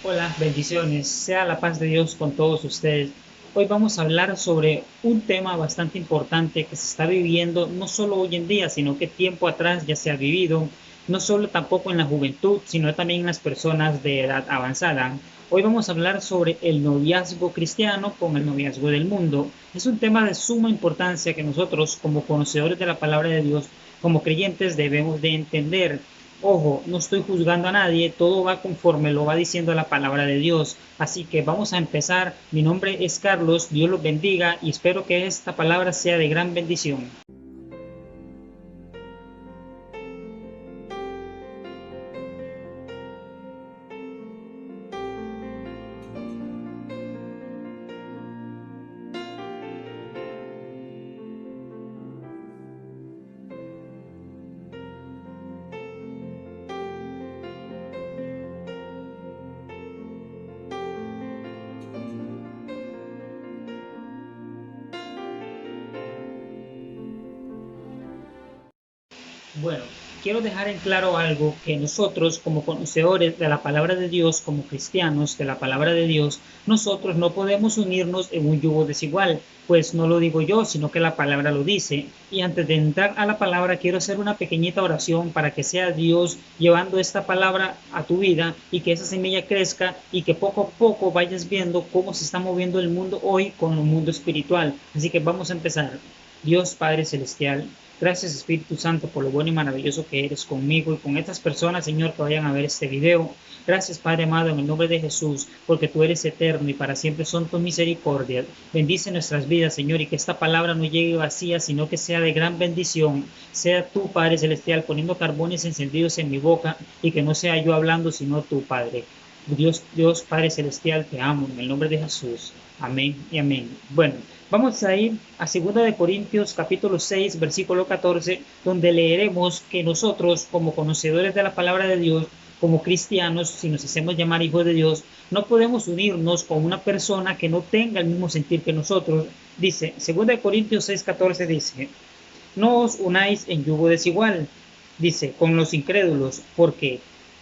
Hola, bendiciones. Sea la paz de Dios con todos ustedes. Hoy vamos a hablar sobre un tema bastante importante que se está viviendo no solo hoy en día, sino que tiempo atrás ya se ha vivido, no solo tampoco en la juventud, sino también en las personas de edad avanzada. Hoy vamos a hablar sobre el noviazgo cristiano con el noviazgo del mundo. Es un tema de suma importancia que nosotros, como conocedores de la palabra de Dios, como creyentes, debemos de entender. Ojo, no estoy juzgando a nadie, todo va conforme lo va diciendo la palabra de Dios. Así que vamos a empezar. Mi nombre es Carlos, Dios los bendiga y espero que esta palabra sea de gran bendición. Bueno, quiero dejar en claro algo que nosotros como conocedores de la palabra de Dios, como cristianos de la palabra de Dios, nosotros no podemos unirnos en un yugo desigual, pues no lo digo yo, sino que la palabra lo dice. Y antes de entrar a la palabra, quiero hacer una pequeñita oración para que sea Dios llevando esta palabra a tu vida y que esa semilla crezca y que poco a poco vayas viendo cómo se está moviendo el mundo hoy con el mundo espiritual. Así que vamos a empezar. Dios Padre Celestial, gracias Espíritu Santo por lo bueno y maravilloso que eres conmigo y con estas personas, Señor, que vayan a ver este video. Gracias Padre amado, en el nombre de Jesús, porque tú eres eterno y para siempre son tus misericordias. Bendice nuestras vidas, Señor, y que esta palabra no llegue vacía, sino que sea de gran bendición. Sea tú, Padre Celestial, poniendo carbones encendidos en mi boca y que no sea yo hablando, sino tú, Padre. Dios Padre Celestial, te amo en el nombre de Jesús. Amén y amén. Bueno, vamos a ir a 2 Corintios capítulo 6, versículo 14, donde leeremos que nosotros, como conocedores de la palabra de Dios, como cristianos, si nos hacemos llamar hijos de Dios, no podemos unirnos con una persona que no tenga el mismo sentir que nosotros. Dice, 2 Corintios 6, 14 dice, no os unáis en yugo desigual, dice, con los incrédulos, porque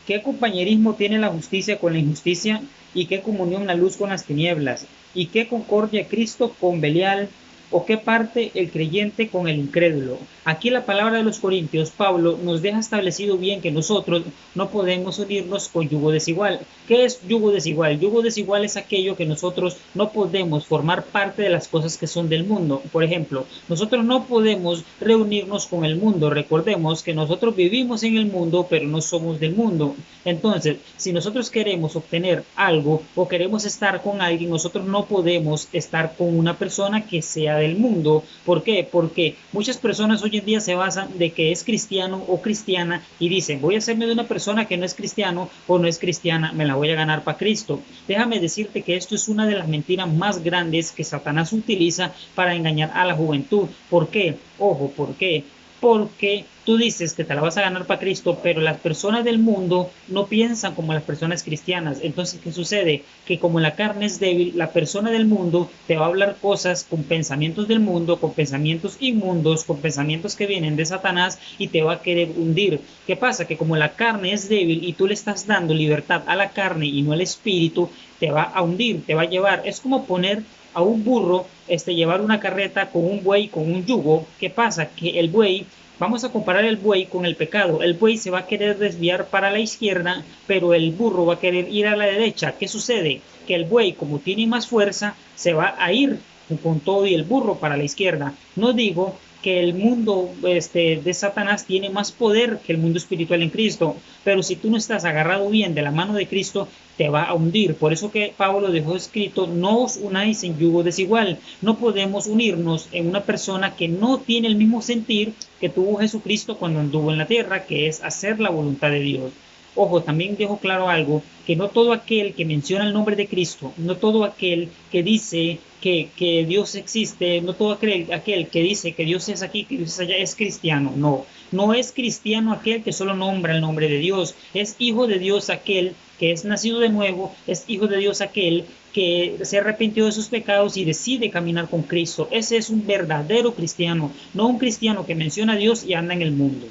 ¿qué compañerismo tiene la justicia con la injusticia? ¿Y qué comunión la luz con las tinieblas? ¿Y qué concordia Cristo con Belial? ¿O qué parte el creyente con el incrédulo? Aquí la palabra de los Corintios, Pablo, nos deja establecido bien que nosotros no podemos unirnos con yugo desigual. ¿Qué es yugo desigual? Yugo desigual es aquello que nosotros no podemos formar parte de las cosas que son del mundo. Por ejemplo, nosotros no podemos reunirnos con el mundo. Recordemos que nosotros vivimos en el mundo, pero no somos del mundo. Entonces, si nosotros queremos obtener algo o queremos estar con alguien, nosotros no podemos estar con una persona que sea del mundo. ¿Por qué? Porque muchas personas hoy en día se basan de que es cristiano o cristiana y dicen, voy a hacerme de una persona que no es cristiano o no es cristiana, me la voy a ganar para Cristo. Déjame decirte que esto es una de las mentiras más grandes que Satanás utiliza para engañar a la juventud. ¿Por qué? Ojo, ¿por qué? Porque tú dices que te la vas a ganar para Cristo, pero las personas del mundo no piensan como las personas cristianas. Entonces, ¿qué sucede? Que como la carne es débil, la persona del mundo te va a hablar cosas con pensamientos del mundo, con pensamientos inmundos, con pensamientos que vienen de Satanás y te va a querer hundir. ¿Qué pasa? Que como la carne es débil y tú le estás dando libertad a la carne y no al espíritu, te va a hundir, te va a llevar. Es como poner a un burro, llevar una carreta con un buey, con un yugo. ¿Qué pasa? Que el buey, vamos a comparar el buey con el pecado. El buey se va a querer desviar para la izquierda, pero el burro va a querer ir a la derecha. ¿Qué sucede? Que el buey, como tiene más fuerza, se va a ir con todo y el burro para la izquierda. No digo que el mundo de Satanás tiene más poder que el mundo espiritual en Cristo, pero si tú no estás agarrado bien de la mano de Cristo, te va a hundir. Por eso que Pablo dejó escrito, no os unáis en yugo desigual. No podemos unirnos en una persona que no tiene el mismo sentir que tuvo Jesucristo cuando anduvo en la tierra, que es hacer la voluntad de Dios. Ojo, también dejo claro algo, que no todo aquel que menciona el nombre de Cristo, no todo aquel que dice que Dios existe, no todo aquel que dice que Dios es aquí, que Dios es allá, es cristiano. No, no es cristiano aquel que solo nombra el nombre de Dios, es hijo de Dios aquel que es nacido de nuevo, es hijo de Dios aquel que se arrepintió de sus pecados y decide caminar con Cristo. Ese es un verdadero cristiano, no un cristiano que menciona a Dios y anda en el mundo.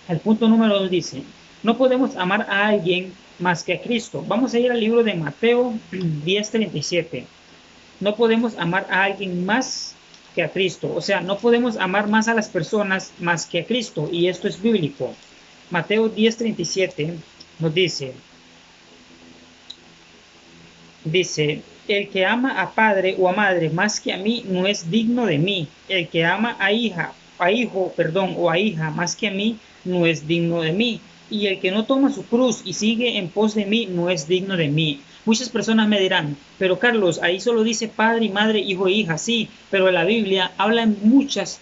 El punto número 2 dice, No podemos amar a alguien más que a Cristo. Vamos a ir al libro de Mateo 10:37. No podemos amar a alguien más que a Cristo. O sea, no podemos amar más a las personas más que a Cristo. Y esto es bíblico. Mateo 10:37 nos dice, el que ama a padre o a madre más que a mí no es digno de mí. El que ama a hijo, o a hija más que a mí no es digno de mí. Y el que no toma su cruz y sigue en pos de mí no es digno de mí. Muchas personas me dirán, pero Carlos, ahí solo dice padre y madre, hijo e hija, sí, pero la Biblia habla en muchas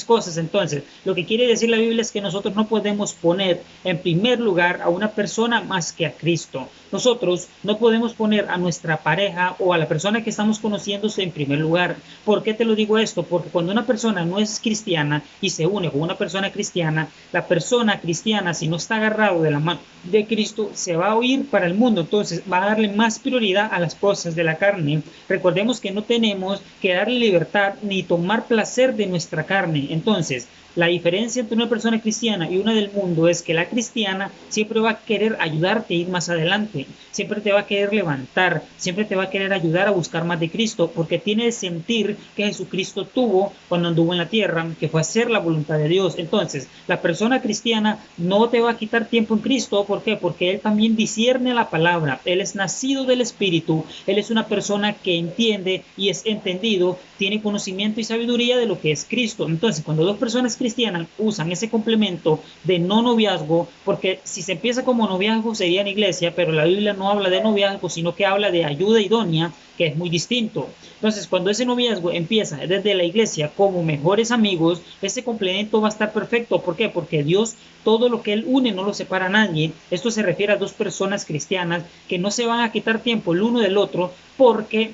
cosas. Entonces, lo que quiere decir la Biblia es que nosotros no podemos poner en primer lugar a una persona más que a Cristo. Nosotros no podemos poner a nuestra pareja o a la persona que estamos conociéndose en primer lugar. ¿Por qué te lo digo esto? Porque cuando una persona no es cristiana y se une con una persona cristiana, la persona cristiana, si no está agarrado de la mano de Cristo, se va a ir para el mundo. Entonces va a darle más prioridad a las cosas de la carne. Recordemos que no tenemos que darle libertad ni tomar placer de nuestra carne. Entonces, la diferencia entre una persona cristiana y una del mundo es que la cristiana siempre va a querer ayudarte a ir más adelante, siempre te va a querer levantar, siempre te va a querer ayudar a buscar más de Cristo, porque tiene el sentir que Jesucristo tuvo cuando anduvo en la tierra, que fue hacer la voluntad de Dios. Entonces, la persona cristiana no te va a quitar tiempo en Cristo. ¿Por qué? Porque Él también discierne la palabra, Él es nacido del Espíritu, Él es una persona que entiende y es entendido, tiene conocimiento y sabiduría de lo que es Cristo. Entonces, cuando dos personas cristianas usan ese complemento de no noviazgo, porque si se empieza como noviazgo sería en iglesia, pero la Biblia no habla de noviazgo, sino que habla de ayuda idónea, que es muy distinto. Entonces, cuando ese noviazgo empieza desde la iglesia como mejores amigos, ese complemento va a estar perfecto. ¿Por qué? Porque Dios, todo lo que Él une no lo separa a nadie. Esto se refiere a dos personas cristianas que no se van a quitar tiempo el uno del otro, porque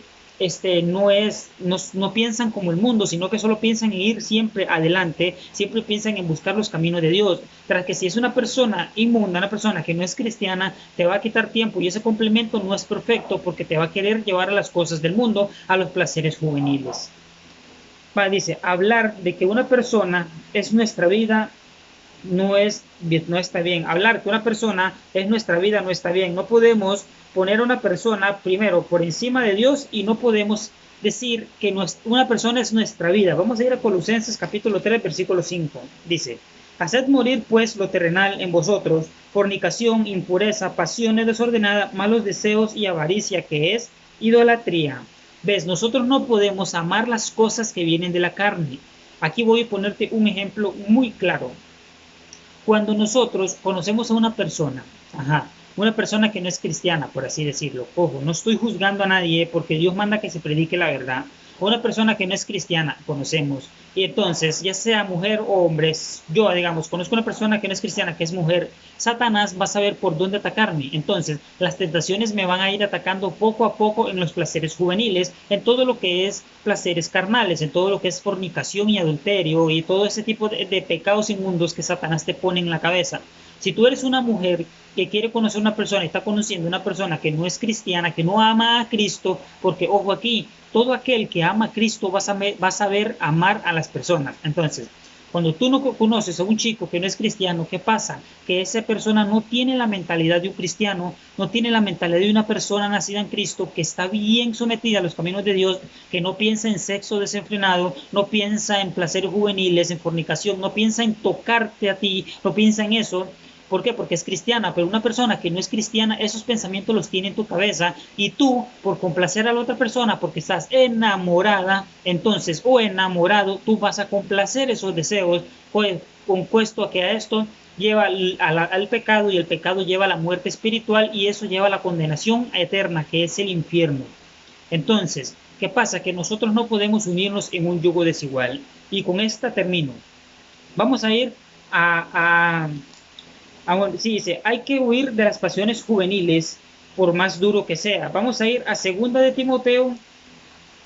no piensan como el mundo, sino que solo piensan en ir siempre adelante, siempre piensan en buscar los caminos de Dios. Tras que si es una persona inmunda, una persona que no es cristiana, te va a quitar tiempo y ese complemento no es perfecto porque te va a querer llevar a las cosas del mundo, a los placeres juveniles. Dice, hablar de que una persona es nuestra vida no está bien. Hablar que una persona es nuestra vida no está bien. No podemos poner a una persona primero por encima de Dios y no podemos decir que una persona es nuestra vida. Vamos a ir a Colosenses capítulo 3 versículo 5. Dice, haced morir pues lo terrenal en vosotros, fornicación, impureza, pasiones desordenadas, malos deseos y avaricia, que es idolatría. ¿Ves? Nosotros no podemos amar las cosas que vienen de la carne. Aquí voy a ponerte un ejemplo muy claro. Cuando nosotros conocemos a una persona, una persona que no es cristiana, por así decirlo, ojo, no estoy juzgando a nadie porque Dios manda que se predique la verdad, una persona que no es cristiana, conocemos, y entonces, ya sea mujer o hombre, yo, digamos, conozco una persona que no es cristiana, que es mujer, Satanás va a saber por dónde atacarme. Entonces, las tentaciones me van a ir atacando poco a poco en los placeres juveniles, en todo lo que es placeres carnales, en todo lo que es fornicación y adulterio y todo ese tipo de pecados inmundos que Satanás te pone en la cabeza. Si tú eres una mujer que quiere conocer a una persona y está conociendo a una persona que no es cristiana, que no ama a Cristo, porque ojo aquí, todo aquel que ama a Cristo va a saber amar a las personas. Entonces, cuando tú no conoces a un chico que no es cristiano, ¿qué pasa? Que esa persona no tiene la mentalidad de un cristiano, no tiene la mentalidad de una persona nacida en Cristo que está bien sometida a los caminos de Dios, que no piensa en sexo desenfrenado, no piensa en placeres juveniles, en fornicación, no piensa en tocarte a ti, no piensa en eso. ¿Por qué? Porque es cristiana, pero una persona que no es cristiana, esos pensamientos los tiene en tu cabeza y tú, por complacer a la otra persona, porque estás enamorada, entonces, o enamorado, tú vas a complacer esos deseos, pues, compuesto a que a esto lleva al pecado y el pecado lleva a la muerte espiritual y eso lleva a la condenación eterna, que es el infierno. Entonces, ¿qué pasa? Que nosotros no podemos unirnos en un yugo desigual. Y con esta termino. Vamos a ir sí, dice, hay que huir de las pasiones juveniles por más duro que sea. Vamos a ir a segunda de Timoteo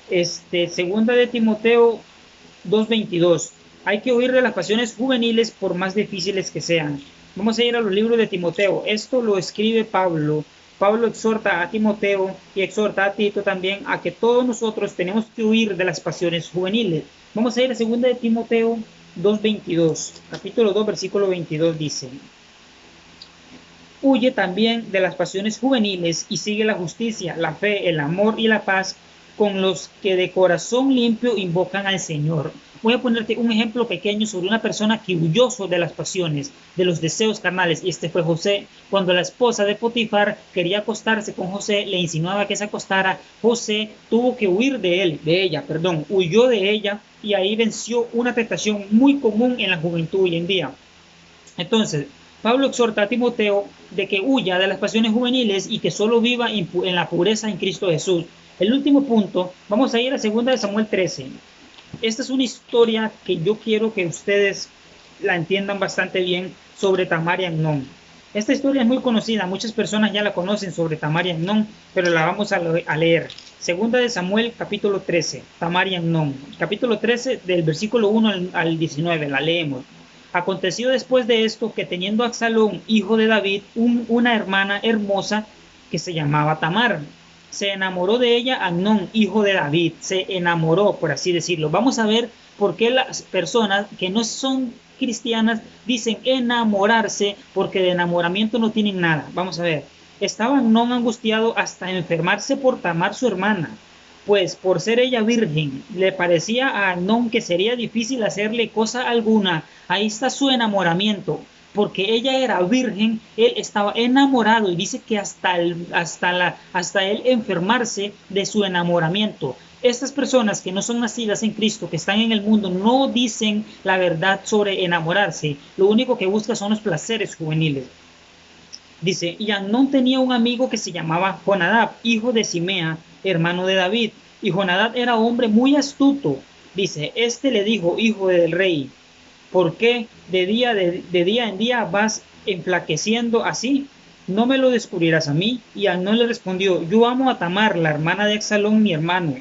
2:22. Hay que huir de las pasiones juveniles por más difíciles que sean. Vamos a ir a los libros de Timoteo. Esto lo escribe Pablo. Pablo exhorta a Timoteo y exhorta a Tito también a que todos nosotros tenemos que huir de las pasiones juveniles. Vamos a ir a segunda de Timoteo 2:22. Capítulo 2, versículo 22 dice: Huye también de las pasiones juveniles y sigue la justicia, la fe, el amor y la paz con los que de corazón limpio invocan al Señor. Voy a ponerte un ejemplo pequeño sobre una persona que huyó de las pasiones, de los deseos carnales, y este fue José. Cuando la esposa de Potifar quería acostarse con José, le insinuaba que se acostara, José tuvo que huir huyó de ella, y ahí venció una tentación muy común en la juventud hoy en día. Entonces, Pablo exhorta a Timoteo de que huya de las pasiones juveniles y que solo viva en la pureza en Cristo Jesús. El último punto, vamos a ir a 2 de Samuel 13. Esta es una historia que yo quiero que ustedes la entiendan bastante bien sobre Tamar y Amnón. Esta historia es muy conocida, muchas personas ya la conocen sobre Tamar y Amnón, pero la vamos a leer. 2 de Samuel, capítulo 13, Tamar y Amnón. Capítulo 13, del versículo 1 al 19, la leemos. Aconteció después de esto que teniendo Absalón, hijo de David, una hermana hermosa que se llamaba Tamar, se enamoró de ella Amnón, hijo de David, se enamoró, por así decirlo. Vamos a ver por qué las personas que no son cristianas dicen enamorarse, porque de enamoramiento no tienen nada. Vamos a ver. Estaba Amnón angustiado hasta enfermarse por Tamar su hermana, pues por ser ella virgen, le parecía a Amnón que sería difícil hacerle cosa alguna. Ahí está su enamoramiento, porque ella era virgen, él estaba enamorado y dice que hasta él enfermarse de su enamoramiento. Estas personas que no son nacidas en Cristo, que están en el mundo, no dicen la verdad sobre enamorarse. Lo único que busca son los placeres juveniles. Dice, y Amnón tenía un amigo que se llamaba Jonadab, hijo de Simea, hermano de David. Y Jonadab era hombre muy astuto. Dice, este le dijo, hijo del rey, ¿por qué de día en día vas enflaqueciendo así? ¿No me lo descubrirás a mí? Y Amnón le respondió, yo amo a Tamar, la hermana de Absalón, mi hermano.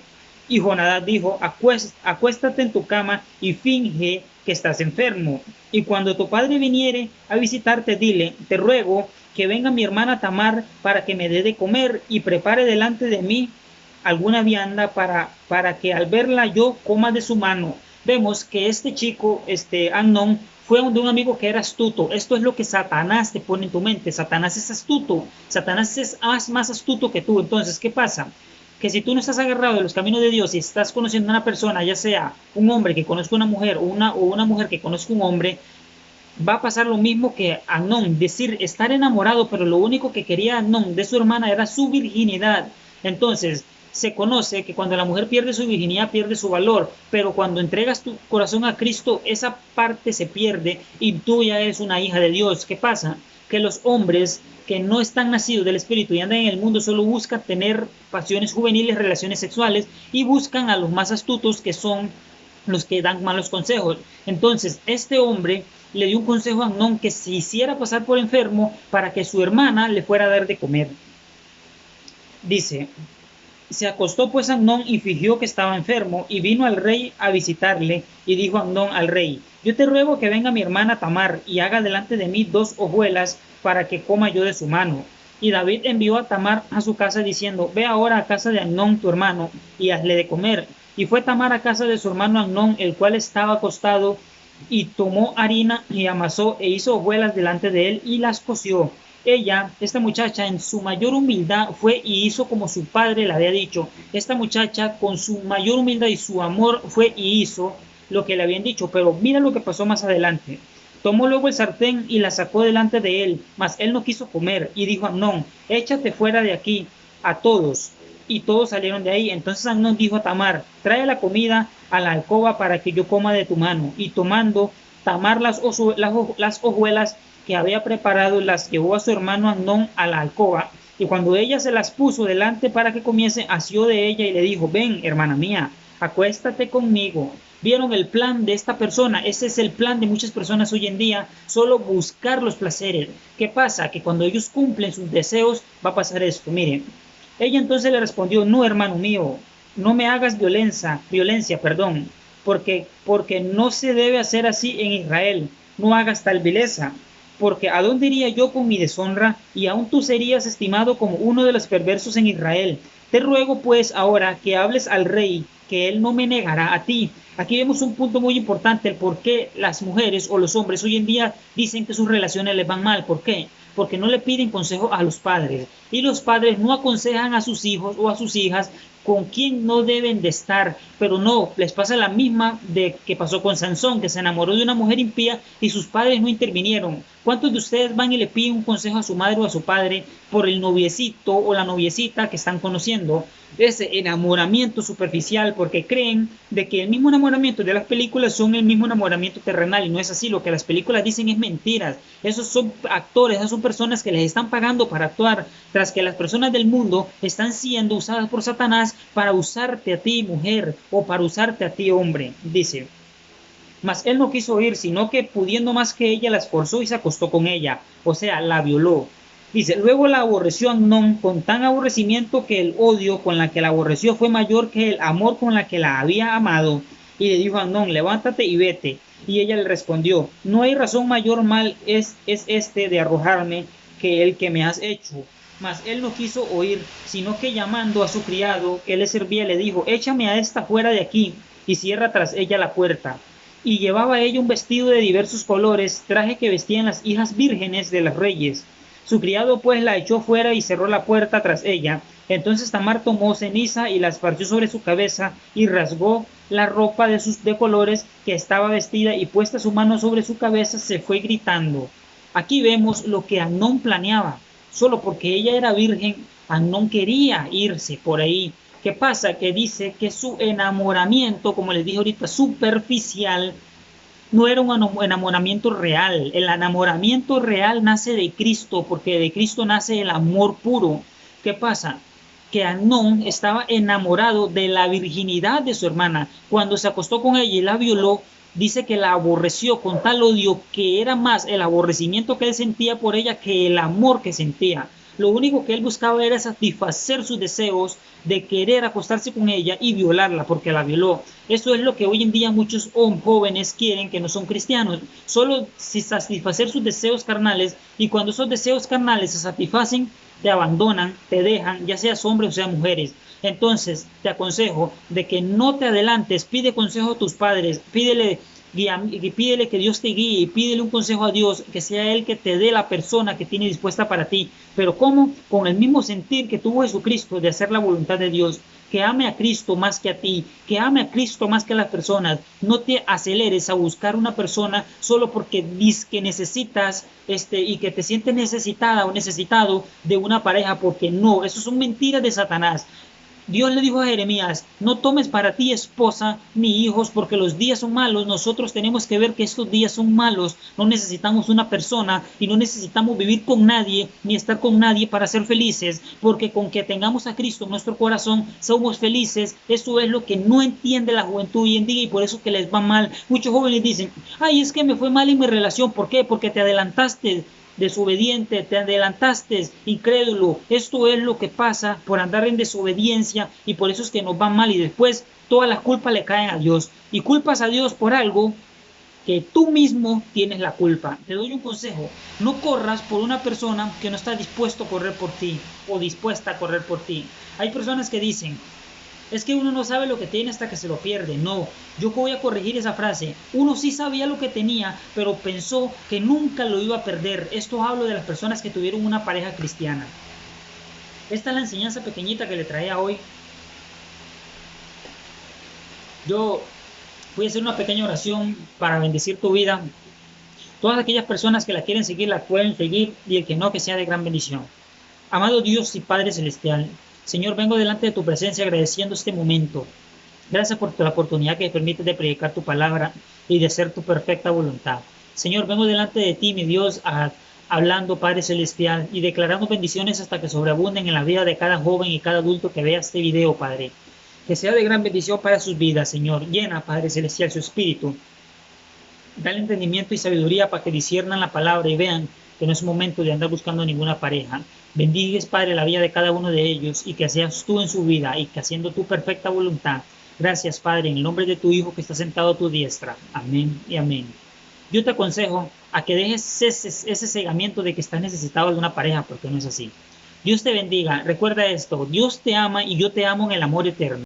Y Jonadab dijo, acuéstate en tu cama y finge que estás enfermo. Y cuando tu padre viniere a visitarte, dile, te ruego que venga mi hermana Tamar para que me dé de comer y prepare delante de mí alguna vianda para que al verla yo coma de su mano. Vemos que este chico, Amnón, fue de un amigo que era astuto. Esto es lo que Satanás te pone en tu mente. Satanás es astuto. Satanás es más astuto que tú. Entonces, ¿qué pasa? Que si tú no estás agarrado de los caminos de Dios y estás conociendo a una persona, ya sea un hombre que conozca a una mujer o una mujer que conozca a un hombre, va a pasar lo mismo que Amnón, decir, estar enamorado, pero lo único que quería Amnón de su hermana era su virginidad. Entonces, se conoce que cuando la mujer pierde su virginidad, pierde su valor, pero cuando entregas tu corazón a Cristo, esa parte se pierde y tú ya eres una hija de Dios. ¿Qué pasa? Que los hombres que no están nacidos del Espíritu y andan en el mundo solo buscan tener pasiones juveniles, relaciones sexuales, y buscan a los más astutos, que son los que dan malos consejos. Entonces, este hombre le dio un consejo a Amnón, que se hiciera pasar por enfermo para que su hermana le fuera a dar de comer. Dice, se acostó pues Amnón y fingió que estaba enfermo, y vino al rey a visitarle, y dijo Amnón al rey, yo te ruego que venga mi hermana Tamar y haga delante de mí 2 hojuelas para que coma yo de su mano. Y David envió a Tamar a su casa diciendo, ve ahora a casa de Amnón tu hermano y hazle de comer. Y fue Tamar a casa de su hermano Amnón, el cual estaba acostado, y tomó harina y amasó e hizo hojuelas delante de él y las coció. Ella, esta muchacha, en su mayor humildad fue y hizo como su padre le había dicho. Esta muchacha, con su mayor humildad y su amor, fue y hizo lo que le habían dicho. Pero mira lo que pasó más adelante. Tomó luego el sartén y la sacó delante de él, mas él no quiso comer, y dijo a Amnón, échate fuera de aquí a todos. Y todos salieron de ahí. Entonces Amnón dijo a Tamar, trae la comida a la alcoba para que yo coma de tu mano. Y tomando Tamar las hojuelas que había preparado, las llevó a su hermano Amnón a la alcoba, y cuando ella se las puso delante para que comiese, asió de ella y le dijo, ven, hermana mía, acuéstate conmigo. ¿Vieron el plan de esta persona? Ese es el plan de muchas personas hoy en día, solo buscar los placeres. ¿Qué pasa? Que cuando ellos cumplen sus deseos, va a pasar esto. Miren, ella entonces le respondió, no, hermano mío, no me hagas violencia, porque no se debe hacer así en Israel, no hagas tal vileza. Porque ¿a dónde iría yo con mi deshonra? Y aún tú serías estimado como uno de los perversos en Israel. Te ruego pues ahora que hables al rey, que él no me negará a ti. Aquí vemos un punto muy importante, el por qué las mujeres o los hombres hoy en día dicen que sus relaciones les van mal. ¿Por qué? porque no le piden consejo a los padres. Y los padres no aconsejan a sus hijos o a sus hijas con quién no deben de estar, pero no, les pasa la misma de que pasó con Sansón, que se enamoró de una mujer impía y sus padres no intervinieron. ¿Cuántos de ustedes van y le piden un consejo a su madre o a su padre por el noviecito o la noviecita que están conociendo? Ese enamoramiento superficial, porque creen de que el mismo enamoramiento de las películas son el mismo enamoramiento terrenal, y no es así. Lo que las películas dicen es mentiras. Esos son actores, esas son personas que les están pagando para actuar, tras que las personas del mundo están siendo usadas por Satanás para usarte a ti, mujer, o para usarte a ti, hombre. Dice: mas él no quiso oír, sino que pudiendo más que ella, la esforzó y se acostó con ella, o sea, la violó. Dice: luego la aborreció Amnón con tan aborrecimiento que el odio con la que la aborreció fue mayor que el amor con la que la había amado. Y le dijo a Amnón: levántate y vete. Y ella le respondió: no hay razón mayor mal es este de arrojarme que el que me has hecho. Mas él no quiso oír, sino que llamando a su criado que le servía, le dijo: échame a esta fuera de aquí, y cierra tras ella la puerta. Y llevaba ella un vestido de diversos colores, traje que vestían las hijas vírgenes de los reyes. Su criado pues la echó fuera y cerró la puerta tras ella. Entonces Tamar tomó ceniza y la esparció sobre su cabeza y rasgó la ropa de colores que estaba vestida, y puesta su mano sobre su cabeza se fue gritando. Aquí vemos lo que Amnón planeaba. Solo porque ella era virgen, Amnón quería irse por ahí. ¿Qué pasa? Que dice que su enamoramiento, como les dije ahorita, superficial, no era un enamoramiento real. El enamoramiento real nace de Cristo, porque de Cristo nace el amor puro. ¿Qué pasa? Que Amnón estaba enamorado de la virginidad de su hermana. Cuando se acostó con ella y la violó, dice que la aborreció con tal odio que era más el aborrecimiento que él sentía por ella que el amor que sentía. Lo único que él buscaba era satisfacer sus deseos de querer acostarse con ella y violarla, porque la violó. Eso es lo que hoy en día muchos jóvenes quieren, que no son cristianos, solo satisfacer sus deseos carnales, y cuando esos deseos carnales se satisfacen, te abandonan, te dejan, ya seas hombre o seas mujeres. Entonces te aconsejo de que no te adelantes, pide consejo a tus padres, pídele que Dios te guíe, y pídele un consejo a Dios, que sea Él que te dé la persona que tiene dispuesta para ti. Pero ¿cómo? Con el mismo sentir que tuvo Jesucristo de hacer la voluntad de Dios, que ame a Cristo más que a ti, que ame a Cristo más que a las personas. No te aceleres a buscar una persona solo porque dices que necesitas y que te sientes necesitada o necesitado de una pareja, porque no, eso son mentiras de Satanás. Dios le dijo a Jeremías: no tomes para ti esposa ni hijos, porque los días son malos. Nosotros tenemos que ver que estos días son malos. No necesitamos una persona y no necesitamos vivir con nadie ni estar con nadie para ser felices, porque con que tengamos a Cristo en nuestro corazón somos felices. Eso es lo que no entiende la juventud hoy en día, y por eso que les va mal. Muchos jóvenes dicen: ay, es que me fue mal en mi relación. ¿Por qué? Porque te adelantaste, desobediente, te adelantaste, incrédulo. Esto es lo que pasa por andar en desobediencia, y por eso es que nos va mal, y después todas las culpas le caen a Dios, y culpas a Dios por algo que tú mismo tienes la culpa. Te doy un consejo: no corras por una persona que no está dispuesto a correr por ti o dispuesta a correr por ti. Hay personas que dicen: es que uno no sabe lo que tiene hasta que se lo pierde. No, yo voy a corregir esa frase. Uno sí sabía lo que tenía, pero pensó que nunca lo iba a perder. Esto hablo de las personas que tuvieron una pareja cristiana. Esta es la enseñanza pequeñita que le traía hoy. Yo voy a hacer una pequeña oración para bendecir tu vida. Todas aquellas personas que la quieren seguir, la pueden seguir, y el que no, que sea de gran bendición. Amado Dios y Padre Celestial, Señor, vengo delante de tu presencia agradeciendo este momento. Gracias por la oportunidad que me permites de predicar tu palabra y de hacer tu perfecta voluntad. Señor, vengo delante de ti, mi Dios, hablando, Padre Celestial, y declarando bendiciones hasta que sobreabunden en la vida de cada joven y cada adulto que vea este video, Padre. Que sea de gran bendición para sus vidas, Señor. Llena, Padre Celestial, su espíritu. Dale entendimiento y sabiduría para que disciernan la palabra y vean que no es momento de andar buscando ninguna pareja. Bendigues, Padre, la vida de cada uno de ellos, y que seas tú en su vida, y que haciendo tu perfecta voluntad. Gracias, Padre, en el nombre de tu Hijo que está sentado a tu diestra. Amén y amén. Yo te aconsejo a que dejes ese cegamiento de que estás necesitado de una pareja, porque no es así. Dios te bendiga. Recuerda esto: Dios te ama y yo te amo en el amor eterno.